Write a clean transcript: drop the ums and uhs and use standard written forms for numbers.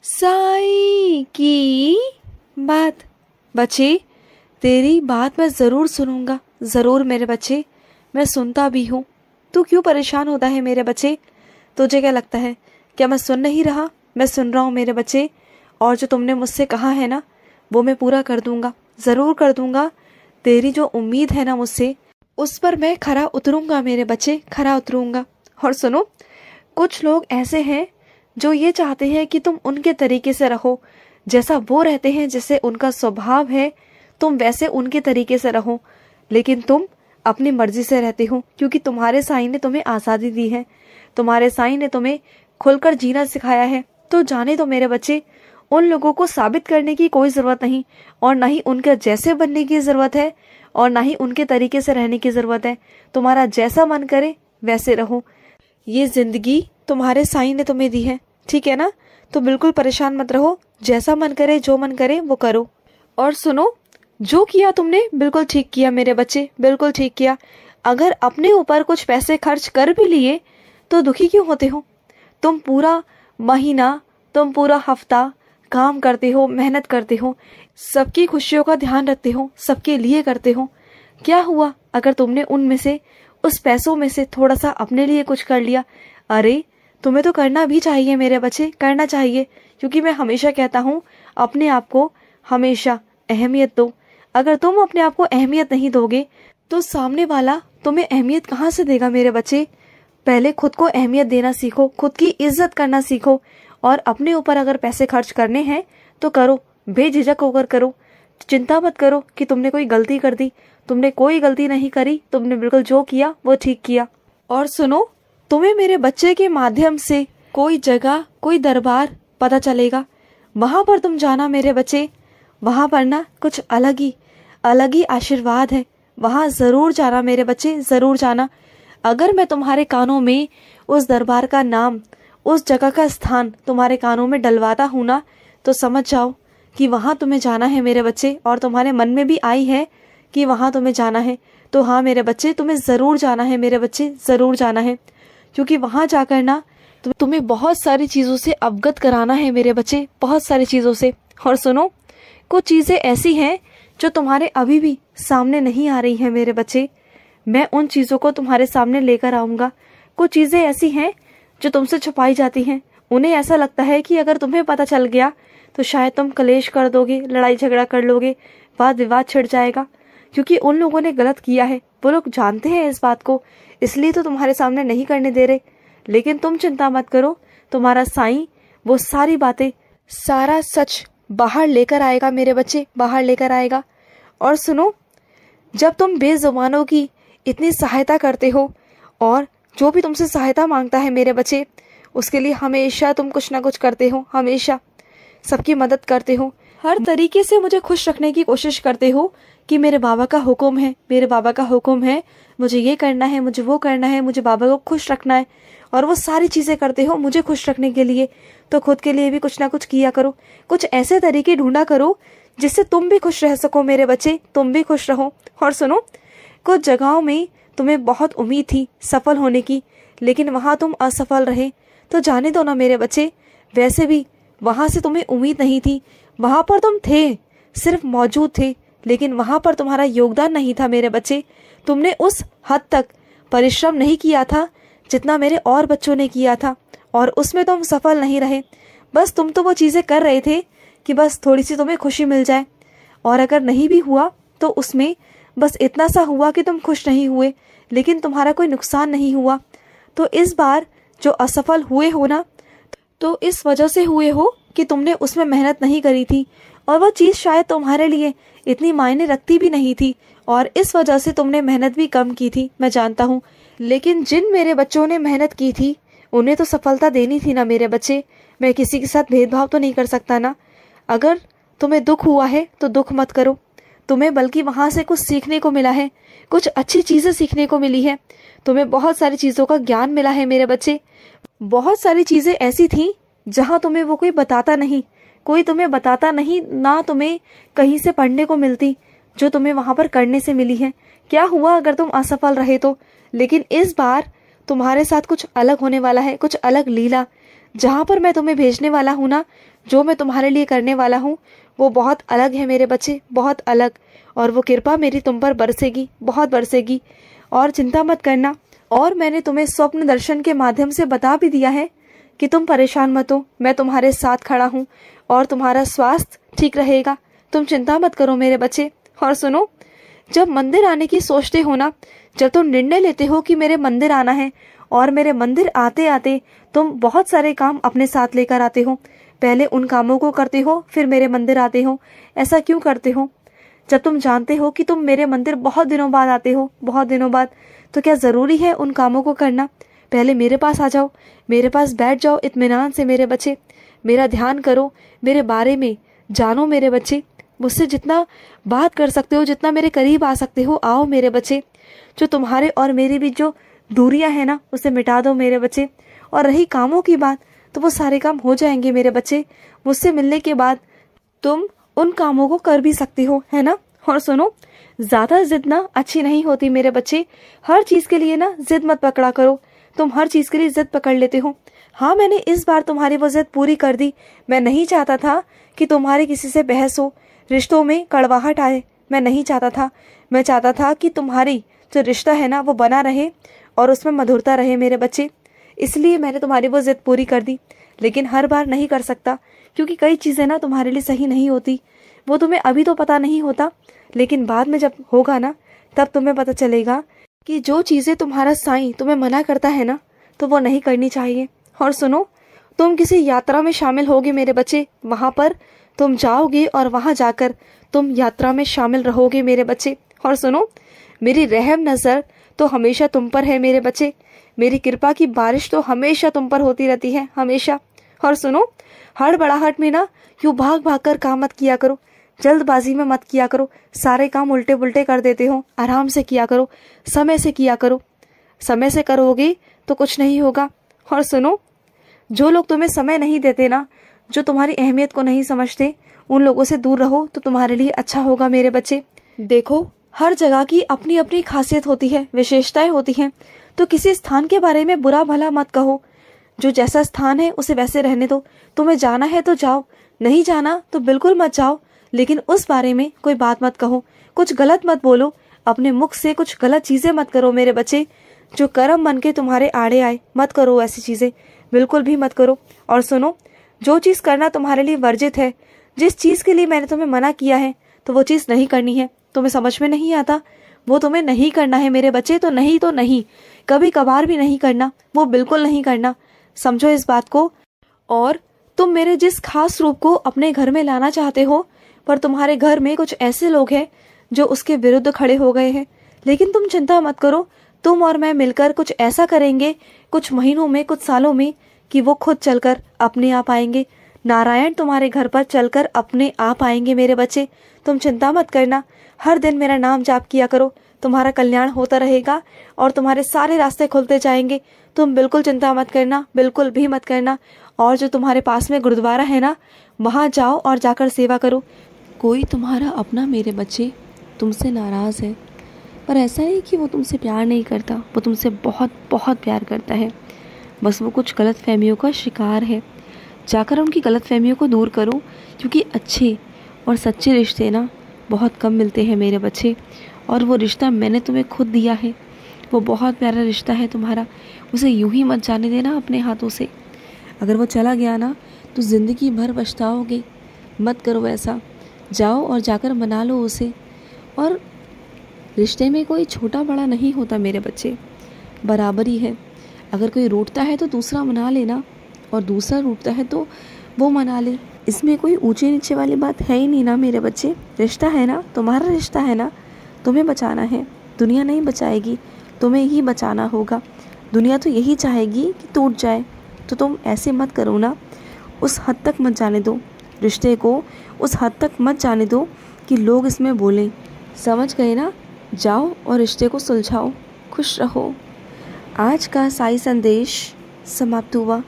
साई की बात। बच्चे, तेरी बात मैं ज़रूर सुनूंगा, ज़रूर मेरे बच्चे, मैं सुनता भी हूँ। तू क्यों परेशान होता है मेरे बच्चे? तुझे क्या लगता है, क्या मैं सुन नहीं रहा? मैं सुन रहा हूँ मेरे बच्चे, और जो तुमने मुझसे कहा है ना, वो मैं पूरा कर दूंगा, ज़रूर कर दूंगा। तेरी जो उम्मीद है ना मुझसे, उस पर मैं खरा उतरूंगा मेरे बच्चे, खरा उतरूंगा। और सुनो, कुछ लोग ऐसे हैं जो ये चाहते हैं कि तुम उनके तरीके से रहो, जैसा वो रहते हैं, जैसे उनका स्वभाव है, तुम वैसे उनके तरीके से रहो। लेकिन तुम अपनी मर्जी से रहते हो, क्योंकि तुम्हारे साईं ने तुम्हें आज़ादी दी है, तुम्हारे साईं ने तुम्हें खुलकर जीना सिखाया है। तो जाने दो मेरे बच्चे, उन लोगों को साबित करने की कोई ज़रूरत नहीं, और ना ही उनके जैसे बनने की ज़रूरत है, और ना ही उनके तरीके से रहने की ज़रूरत है। तुम्हारा जैसा मन करे वैसे रहो। ये ज़िंदगी तुम्हारे साईं ने तुम्हें दी है, ठीक है ना? तो बिल्कुल परेशान मत रहो, जैसा मन करे, जो मन करे वो करो। और सुनो, जो किया तुमने बिल्कुल ठीक किया मेरे बच्चे, बिल्कुल ठीक किया। अगर अपने ऊपर कुछ पैसे खर्च कर भी लिए तो दुखी क्यों होते हो? तुम पूरा महीना, तुम पूरा हफ्ता काम करते हो, मेहनत करते हो, सबकी खुशियों का ध्यान रखते हो, सबके लिए करते हो। क्या हुआ अगर तुमने उनमें से, उस पैसों में से थोड़ा सा अपने लिए कुछ कर लिया? अरे तुम्हें तो करना भी चाहिए मेरे बच्चे, करना चाहिए, क्योंकि मैं हमेशा कहता हूँ अपने आप को हमेशा अहमियत दो। अगर तुम अपने आप को अहमियत नहीं दोगे तो सामने वाला तुम्हें अहमियत कहाँ से देगा मेरे बच्चे? पहले खुद को अहमियत देना सीखो, खुद की इज्जत करना सीखो, और अपने ऊपर अगर पैसे खर्च करने हैं तो करो, बेझिझक होकर करो। चिंता मत करो कि तुमने कोई गलती कर दी, तुमने कोई गलती नहीं करी, तुमने बिल्कुल जो किया वो ठीक किया। और सुनो, तुम्हें मेरे बच्चे के माध्यम से कोई जगह, कोई दरबार पता चलेगा, वहां पर तुम जाना मेरे बच्चे। वहां पर ना कुछ अलग ही आशीर्वाद है, वहां जरूर जाना मेरे बच्चे, जरूर जाना। अगर मैं तुम्हारे कानों में उस दरबार का नाम, उस जगह का स्थान तुम्हारे कानों में डलवाता हूं ना, तो समझ जाओ कि वहां तुम्हें जाना है मेरे बच्चे। और तुम्हारे मन में भी आई है कि वहां तुम्हें जाना है, तो हाँ मेरे बच्चे, तुम्हें जरूर जाना है मेरे बच्चे, जरूर जाना है। क्योंकि वहां जाकर ना तुम्हें बहुत सारी चीजों से अवगत कराना है मेरे बच्चे, बहुत सारी चीजों से। और सुनो, कुछ चीजें ऐसी हैं जो तुम्हारे अभी भी सामने नहीं आ रही हैं मेरे बच्चे, मैं उन चीजों को तुम्हारे सामने लेकर आऊंगा। कुछ चीजें ऐसी हैं जो तुमसे छुपाई जाती हैं, उन्हें ऐसा लगता है कि अगर तुम्हें पता चल गया तो शायद तुम कलेश कर दोगे, लड़ाई झगड़ा कर लोगे, वाद विवाद छिड़ जाएगा। क्योंकि उन लोगों ने गलत किया है, वो लोग जानते हैं इस बात को, इसलिए तो तुम्हारे सामने नहीं करने दे रहे। लेकिन तुम चिंता मत करो, तुम्हारा साईं वो सारी बातें, सारा सच बाहर लेकर आएगा मेरे बच्चे, बाहर लेकर आएगा। और सुनो, जब तुम बेजुबानों की इतनी सहायता करते हो, और जो भी तुमसे सहायता मांगता है मेरे बच्चे, उसके लिए हमेशा तुम कुछ ना कुछ करते हो, हमेशा सबकी मदद करते हो, हर तरीके से मुझे खुश रखने की कोशिश करते हो कि मेरे बाबा का हुक्म है, मेरे बाबा का हुक्म है, मुझे ये करना है, मुझे वो करना है, मुझे बाबा को खुश रखना है। और वो सारी चीजें करते हो मुझे खुश रखने के लिए। तो खुद के लिए भी कुछ ना कुछ किया करो, कुछ ऐसे तरीके ढूंढा करो जिससे तुम भी खुश रह सको मेरे बच्चे, तुम भी खुश रहो। और सुनो, कुछ जगहों में तुम्हें बहुत उम्मीद थी सफल होने की, लेकिन वहां तुम असफल रहे, तो जाने दो ना मेरे बच्चे। वैसे भी वहां से तुम्हें उम्मीद नहीं थी, वहां पर तुम थे, सिर्फ मौजूद थे, लेकिन वहां पर तुम्हारा योगदान नहीं था मेरे बच्चे। तुमने उस हद तक परिश्रम नहीं किया था जितना मेरे और बच्चों ने किया था, और उसमें तुम सफल नहीं रहे। बस तुम तो वो चीजें कर रहे थे कि बस थोड़ी सी तुम्हें खुशी मिल जाए, और अगर नहीं भी हुआ तो उसमें बस इतना सा हुआ कि तुम खुश नहीं हुए, लेकिन तुम्हारा कोई नुकसान नहीं हुआ। तो इस बार जो असफल हुए हो ना, तो इस वजह से हुए हो कि तुमने उसमें मेहनत नहीं करी थी, और वह चीज़ शायद तुम्हारे लिए इतनी मायने रखती भी नहीं थी, और इस वजह से तुमने मेहनत भी कम की थी, मैं जानता हूँ। लेकिन जिन मेरे बच्चों ने मेहनत की थी उन्हें तो सफलता देनी थी ना मेरे बच्चे। मैं किसी के साथ भेदभाव तो नहीं कर सकता ना। अगर तुम्हें दुख हुआ है तो दुख मत करो, तुम्हें बल्कि वहाँ से कुछ सीखने को मिला है, कुछ अच्छी चीज़ें सीखने को मिली है, तुम्हें बहुत सारी चीज़ों का ज्ञान मिला है मेरे बच्चे। बहुत सारी चीज़ें ऐसी थी जहाँ तुम्हें वो कोई बताता नहीं, कोई तुम्हें बताता नहीं, ना तुम्हें कहीं से पढ़ने को मिलती, जो तुम्हें वहाँ पर करने से मिली है। क्या हुआ अगर तुम असफल रहे तो? लेकिन इस बार तुम्हारे साथ कुछ अलग होने वाला है, कुछ अलग लीला। जहाँ पर मैं तुम्हें भेजने वाला हूँ ना, जो मैं तुम्हारे लिए करने वाला हूँ, वो बहुत अलग है मेरे बच्चे, बहुत अलग। और वो कृपा मेरी तुम पर बरसेगी, बहुत बरसेगी। और चिंता मत करना। और मैंने तुम्हें स्वप्न दर्शन के माध्यम से बता भी दिया है कि तुम परेशान मत हो, मैं तुम्हारे साथ खड़ा हूँ और तुम्हारा स्वास्थ्य ठीक रहेगा। तुम चिंता मत करो मेरे बच्चे। और सुनो, जब मंदिर आने की सोचते हो ना, जब तुम निर्णय लेते हो कि मेरे मंदिर आना है, और मेरे मंदिर आते आते तुम बहुत सारे काम अपने साथ लेकर आते हो, पहले उन कामों को करते हो, फिर मेरे मंदिर आते हो। ऐसा क्यों करते हो? जब तुम जानते हो कि तुम मेरे मंदिर बहुत दिनों बाद आते हो, बहुत दिनों बाद, तो क्या जरूरी है उन कामों को करना? पहले मेरे पास आ जाओ, मेरे पास बैठ जाओ इत्मीनान से मेरे बच्चे, मेरा ध्यान करो, मेरे बारे में जानो मेरे बच्चे। मुझसे जितना बात कर सकते हो, जितना मेरे करीब आ सकते हो, आओ मेरे बच्चे। जो तुम्हारे और मेरे बीच जो दूरियां हैं ना, उसे मिटा दो मेरे बच्चे। और रही कामों की बात, तो वो सारे काम हो जाएंगे मेरे बच्चे। मुझसे मिलने के बाद तुम उन कामों को कर भी सकते हो, है ना? और सुनो, ज्यादा जिद ना अच्छी नहीं होती मेरे बच्चे। हर चीज के लिए ना जिद मत पकड़ा करो। तुम हर चीज के लिए जिद पकड़ लेते हो। हाँ, मैंने इस बार तुम्हारी वो जिद पूरी कर दी। मैं नहीं चाहता था कि तुम्हारी किसी से बहस हो, रिश्तों में कड़वाहट आए। मैं नहीं चाहता था। मैं चाहता था कि तुम्हारी जो रिश्ता है ना, वो बना रहे और उसमें मधुरता रहे मेरे बच्चे। इसलिए मैंने तुम्हारी वो जिद पूरी कर दी। लेकिन हर बार नहीं कर सकता, क्योंकि कई चीजें ना तुम्हारे लिए सही नहीं होती। वो तुम्हें अभी तो पता नहीं होता, लेकिन बाद में जब होगा ना, तब तुम्हें पता चलेगा कि जो चीजें तुम्हारा साईं तुम्हें मना करता है ना, तो वो नहीं करनी चाहिए। और सुनो, तुम किसी यात्रा में शामिल होगे मेरे बच्चे। वहां पर तुम जाओगे और वहां जाकर तुम यात्रा में शामिल रहोगे मेरे बच्चे। और सुनो, मेरी रहम नजर तो हमेशा तुम पर है मेरे बच्चे। मेरी कृपा की बारिश तो हमेशा तुम पर होती रहती है, हमेशा। और सुनो, हड़बड़ाहट में ना यूं भाग भाग कर काम मत किया करो, जल्दबाजी में मत किया करो। सारे काम उल्टे पुल्टे कर देते हो। आराम से किया करो, समय से किया करो। समय से करोगे तो कुछ नहीं होगा। और सुनो, जो लोग तुम्हें समय नहीं देते ना, जो तुम्हारी अहमियत को नहीं समझते, उन लोगों से दूर रहो तो तुम्हारे लिए अच्छा होगा मेरे बच्चे। देखो, हर जगह की अपनी अपनी खासियत होती है, विशेषताएं होती हैं। तो किसी स्थान के बारे में बुरा भला मत कहो। जो जैसा स्थान है उसे वैसे रहने दो। तुम्हें जाना है तो जाओ, नहीं जाना तो बिल्कुल मत जाओ। लेकिन उस बारे में कोई बात मत कहो, कुछ गलत मत बोलो, अपने मुख से कुछ गलत चीजें मत करो मेरे बच्चे। जो कर्म बन के तुम्हारे आड़े आए, मत करो ऐसी चीजें, बिल्कुल भी मत करो। और सुनो, जो चीज करना तुम्हारे लिए वर्जित है, जिस चीज के लिए मैंने तुम्हें मना किया है, तो वो चीज नहीं करनी है। तुम्हें समझ में नहीं आता, वो तुम्हें नहीं करना है मेरे बच्चे। तो नहीं, कभी कभार भी नहीं करना, वो बिल्कुल नहीं करना। समझो इस बात को। और तुम मेरे जिस खास रूप को अपने घर में लाना चाहते हो, पर तुम्हारे घर में कुछ ऐसे लोग हैं जो उसके विरुद्ध खड़े हो गए हैं। लेकिन तुम चिंता मत करो, तुम और मैं मिलकर कुछ ऐसा करेंगे कुछ महीनों में, कुछ सालों में, कि वो खुद चलकर अपने आप आएंगे। नारायण तुम्हारे घर पर चलकर अपने आप आएंगे मेरे बच्चे। तुम चिंता मत करना। हर दिन मेरा नाम जाप किया करो, तुम्हारा कल्याण होता रहेगा और तुम्हारे सारे रास्ते खुलते जाएंगे। तुम बिल्कुल चिंता मत करना, बिल्कुल भी मत करना। और जो तुम्हारे पास में गुरुद्वारा है ना, वहां जाओ और जाकर सेवा करो। कोई तुम्हारा अपना मेरे बच्चे तुमसे नाराज है, पर ऐसा नहीं कि वो तुमसे प्यार नहीं करता, वो तुमसे बहुत बहुत प्यार करता है। बस वो कुछ गलत फहमियों का शिकार है। जाकर उनकी गलत फहमियों को दूर करो, क्योंकि अच्छे और सच्चे रिश्ते ना बहुत कम मिलते हैं मेरे बच्चे। और वो रिश्ता मैंने तुम्हें खुद दिया है, वो बहुत प्यारा रिश्ता है तुम्हारा। उसे यूं ही मत जाने देना अपने हाथों से। अगर वो चला गया ना, तो ज़िंदगी भर पछताओगे। मत करो ऐसा। जाओ और जाकर मना लो उसे। और रिश्ते में कोई छोटा बड़ा नहीं होता मेरे बच्चे, बराबरी है। अगर कोई रूठता है तो दूसरा मना लेना, और दूसरा रूठता है तो वो मना ले। इसमें कोई ऊंचे नीचे वाली बात है ही नहीं ना मेरे बच्चे। रिश्ता है ना, तुम्हारा रिश्ता है ना, तुम्हें बचाना है। दुनिया नहीं बचाएगी, तुम्हें ही बचाना होगा। दुनिया तो यही चाहेगी कि टूट जाए, तो तुम ऐसे मत करो ना। उस हद तक मत जाने दो, रिश्ते को उस हद तक मत जाने दो कि लोग इसमें बोलें। समझ गए ना? जाओ और रिश्ते को सुलझाओ। खुश रहो। आज का साई संदेश समाप्त हुआ।